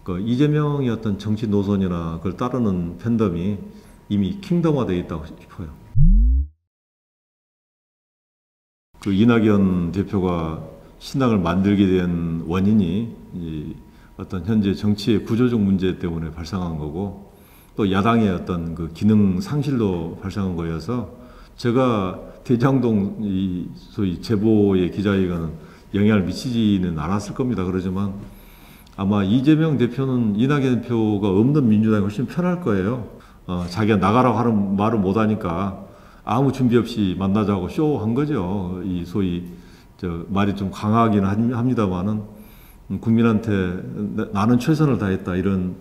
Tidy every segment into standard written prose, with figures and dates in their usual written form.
그 이재명의 어떤 정치 노선이나 그걸 따르는 팬덤이 이미 킹덤화되어 있다고 싶어요. 그 이낙연 대표가 신당을 만들게 된 원인이 이 어떤 현재 정치의 구조적 문제 때문에 발생한 거고, 또 야당의 어떤 그 기능 상실로 발생한 거여서, 제가 대장동 이 소위 제보의 기자회견은 영향을 미치지는 않았을 겁니다. 그러지만 아마 이재명 대표는 이낙연 대표가 없는 민주당이 훨씬 편할 거예요. 자기가 나가라고 하는 말을 못하니까 아무 준비 없이 만나자고 쇼한 거죠. 이 소위 말이 좀 강하긴 합니다만은 국민한테 나는 최선을 다했다 이런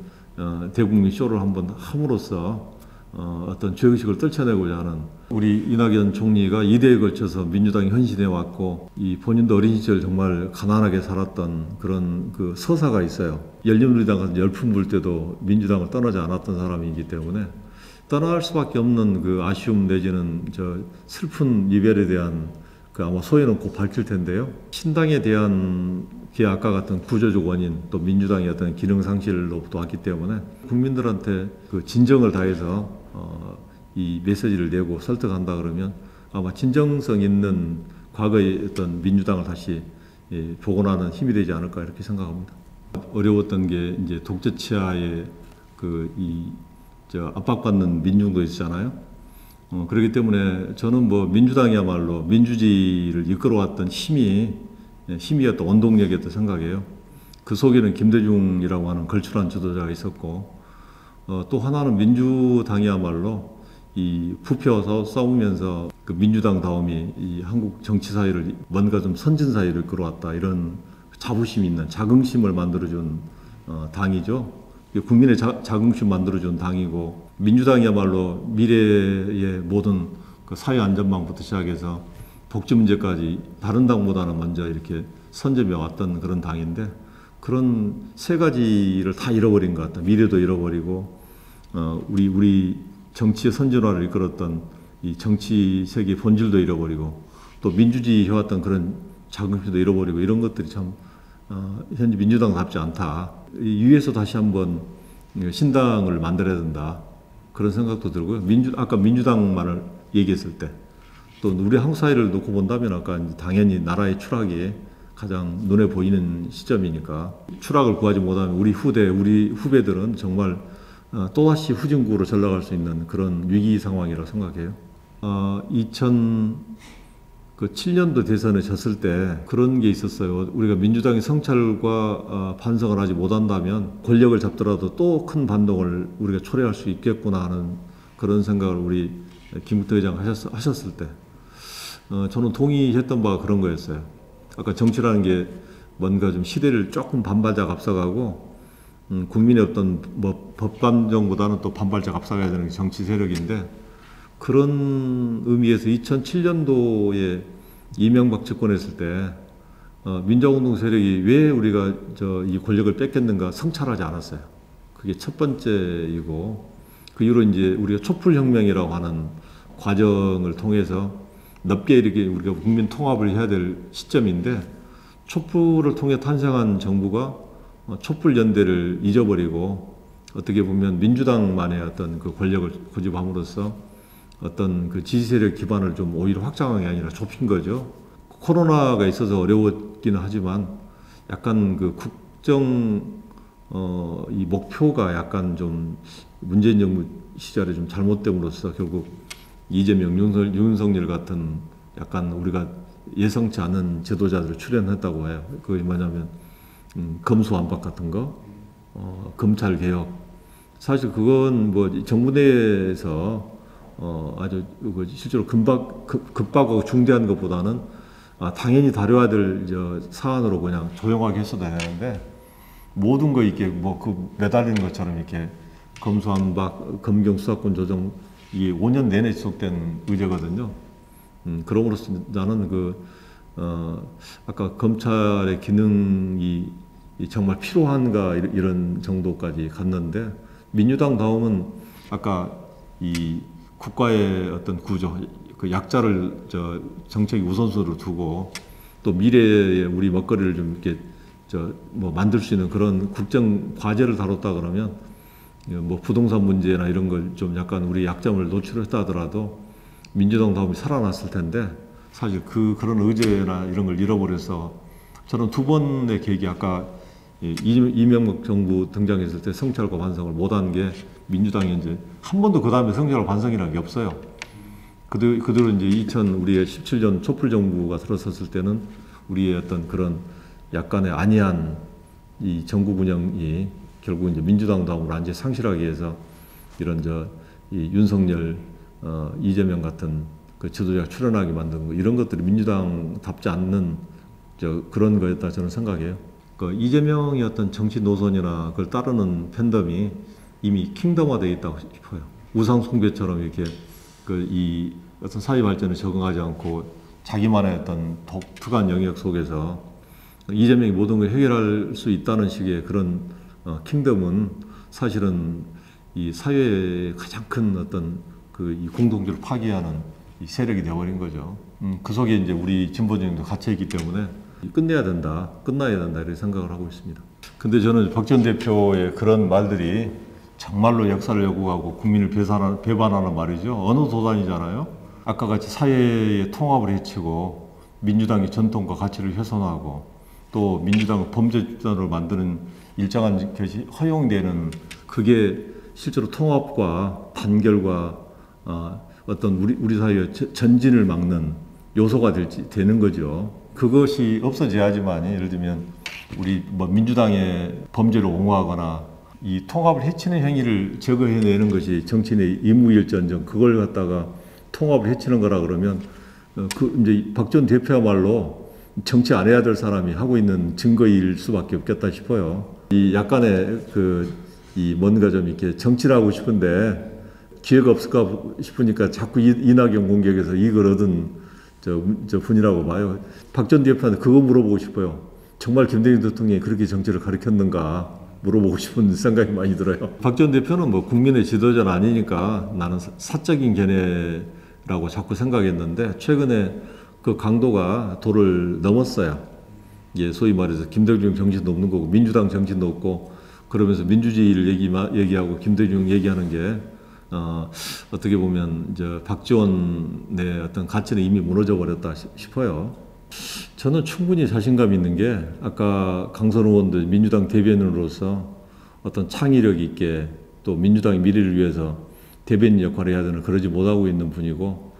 대국민 쇼를 한번 함으로써 어떤 죄의식을 떨쳐내고자 하는, 우리 이낙연 총리가 2대에 걸쳐서 민주당이 헌신해 왔고, 이 본인도 어린 시절 정말 가난하게 살았던 그런 그 서사가 있어요. 열린우리당 열풍 불 때도 민주당을 떠나지 않았던 사람이기 때문에 떠날 수밖에 없는 그 아쉬움 내지는 슬픈 이별에 대한 그 아마 소회는 곧 밝힐 텐데요. 신당에 대한 게 아까 같은 구조적 원인, 또 민주당의 어떤 기능 상실로부터 왔기 때문에 국민들한테 그 진정을 다해서 이 메시지를 내고 설득한다 그러면 아마 진정성 있는 과거의 어떤 민주당을 다시 복원하는 힘이 되지 않을까 이렇게 생각합니다. 어려웠던 게 이제 독재 치하에 압박받는 민중도 있잖아요. 그렇기 때문에 저는 뭐 민주당이야말로 민주주의를 이끌어왔던 힘이었던 원동력이었다 생각해요. 그 속에는 김대중이라고 하는 걸출한 지도자가 있었고, 또 하나는 민주당이야말로 이 부패와서 싸우면서 그 민주당다움이 이 한국 정치 사회를 뭔가 좀 선진 사회를 이끌어왔다, 이런 자부심 있는 자긍심을 만들어준 당이죠. 국민의 자긍심 만들어준 당이고, 민주당이야말로 미래의 모든 그 사회 안전망부터 시작해서 복지 문제까지 다른 당보다는 먼저 이렇게 선점해 왔던 그런 당인데, 그런 세 가지를 다 잃어버린 것 같다. 미래도 잃어버리고, 우리 정치의 선진화를 이끌었던 이 정치 세계의 본질도 잃어버리고, 또 민주주의 해왔던 그런 자긍심도 잃어버리고, 이런 것들이 참 현재 민주당답지 않다. 이 위에서 다시 한번 신당을 만들어야 된다, 그런 생각도 들고요. 아까 민주당만을 얘기했을 때, 또 우리 한국 사회를 놓고 본다면 아까 당연히 나라의 추락이 가장 눈에 보이는 시점이니까, 추락을 구하지 못하면 우리 후배들은 정말 또다시 후진국으로 전락할 수 있는 그런 위기 상황이라고 생각해요. 2007년도 대선에 졌을 때 그런 게 있었어요. 우리가 민주당이 성찰과 반성을 하지 못한다면 권력을 잡더라도 또 큰 반동을 우리가 초래할 수 있겠구나 하는 그런 생각을 우리 김국태 의장 하셨을 때 저는 동의했던 바가 그런 거였어요. 아까 정치라는 게 뭔가 좀 시대를 조금 반발짝 앞서가고, 국민의 어떤 뭐 법감정보다는 또 반발짝 앞서가야 되는 게 정치 세력인데, 그런 의미에서 2007년도에 이명박 집권했을 때 민주화운동 세력이 왜 우리가 이 권력을 뺏겼는가 성찰하지 않았어요. 그게 첫 번째이고, 그 이후로 이제 우리가 촛불혁명이라고 하는 과정을 통해서 넓게 이렇게 우리가 국민 통합을 해야 될 시점인데, 촛불을 통해 탄생한 정부가 촛불 연대를 잊어버리고 어떻게 보면 민주당만의 어떤 그 권력을 고집함으로써 어떤 그 지지 세력 기반을 좀 오히려 확장한 게 아니라 좁힌 거죠. 코로나가 있어서 어려웠기는 하지만 약간 그 국정 이 목표가 약간 좀 문재인 정부 시절에 좀 잘못됨으로써 결국 이재명, 윤석열 같은 약간 우리가 예상치 않은 지도자들을 출연했다고 해요. 그게 뭐냐면 검수완박 같은 거, 검찰 개혁. 사실 그건 뭐 정부 내에서 아주 실제로 급박하고 중대한 것보다는 당연히 다뤄야 될 사안으로 그냥 조용하게 했어도 되는데, 모든 거 이렇게 매달리는 것처럼 이렇게 검수완박, 검경 수사권 조정, 이게 5년 내내 지속된 의제거든요. 그럼으로써 나는 아까 검찰의 기능이 정말 필요한가 이런 정도까지 갔는데, 민주당 다음은 아까 이 국가의 어떤 구조, 그 약자를 정책의 우선순위로 두고 또 미래의 우리 먹거리를 좀 이렇게 뭐 만들 수 있는 그런 국정 과제를 다뤘다 그러면 뭐 부동산 문제나 이런 걸 좀 약간 우리 약점을 노출했다 하더라도 민주당 다음이 살아났을 텐데 사실 그런 의제나 이런 걸 잃어버려서 저는 두 번의 계기 아까 이명박 정부 등장했을 때 성찰과 반성을 못한 게 민주당이 이제 한 번도 그 다음에 성찰과 반성이라는 게 없어요. 그대로 이제 우리의 17년 촛불 정부가 들어섰을 때는 우리의 어떤 그런 약간의 안이한 이 정국 운영이 결국 이제 민주당 다음으로 완전히 상실하기 위해서 이런 이 윤석열, 이재명 같은 그 지도자가 출연하게 만든 거 이런 것들이 민주당답지 않는 그런 거였다 저는 생각해요. 그 이재명의 어떤 정치 노선이나 그걸 따르는 팬덤이 이미 킹덤화되어 있다고 싶어요. 우상 숭배처럼 이렇게 이 어떤 사회 발전에 적응하지 않고 자기만의 어떤 독특한 영역 속에서 이재명이 모든 걸 해결할 수 있다는 식의 그런 킹덤은 사실은 이 사회의 가장 큰 어떤 이 공동체를 파괴하는 이 세력이 되어버린 거죠. 그 속에 이제 우리 진보정도 갇혀 있기 때문에 끝나야 된다 이렇게 생각을 하고 있습니다. 근데 저는 박 전 대표의 그런 말들이 정말로 역사를 왜곡하고 국민을 배반하는 말이죠. 어느 도단이잖아요. 아까 같이 사회의 통합을 해치고 민주당의 전통과 가치를 훼손하고 또 민주당을 범죄 집단으로 만드는 일정한 것이 허용되는 그게 실제로 통합과 단결과 어떤 우리 사회의 전진을 막는 요소가 되는 거죠. 그것이 없어져야지만 예를 들면 우리 뭐 민주당의 범죄를 옹호하거나 이 통합을 해치는 행위를 제거해내는 것이 정치인의 임무일전정 그걸 갖다가 통합을 해치는 거라 그러면 이제 박 전 대표야말로 정치 안 해야 될 사람이 하고 있는 증거일 수밖에 없겠다 싶어요. 이 약간의 이 뭔가 좀 이렇게 정치를 하고 싶은데 기회가 없을까 싶으니까 자꾸 이낙연 공격에서 이걸 얻은 저 분이라고 봐요. 박 전 대표한테 그거 물어보고 싶어요. 정말 김대중 대통령이 그렇게 정치를 가르쳤는가 물어보고 싶은 생각이 많이 들어요. 박 전 대표는 뭐 국민의 지도자는 아니니까 나는 사적인 견해라고 자꾸 생각했는데 최근에 그 강도가 도를 넘었어요. 예, 소위 말해서 김대중 정신도 없는 거고 민주당 정신도 없고 그러면서 민주주의를 얘기하고 김대중 얘기하는 게 어떻게 보면 박지원의 어떤 가치는 이미 무너져 버렸다 싶어요. 저는 충분히 자신감 있는 게 아까 강선 의원도 민주당 대변인으로서 어떤 창의력 있게 또 민주당의 미래를 위해서 대변인 역할을 해야 되는 그러지 못하고 있는 분이고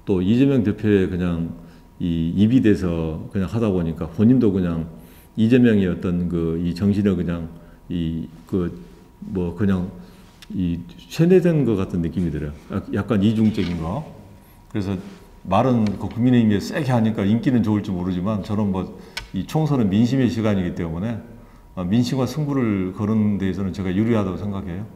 또 이재명 대표의 그냥 이 입이 돼서 그냥 하다 보니까 본인도 그냥 이재명의 어떤 이 정신을 그냥 그냥 세뇌된 것 같은 느낌이 들어요. 약간 이중적인 거. 그래서 말은 국민의힘에 세게 하니까 인기는 좋을지 모르지만 저는 이 총선은 민심의 시간이기 때문에 민심과 승부를 거는 데에서는 제가 유리하다고 생각해요.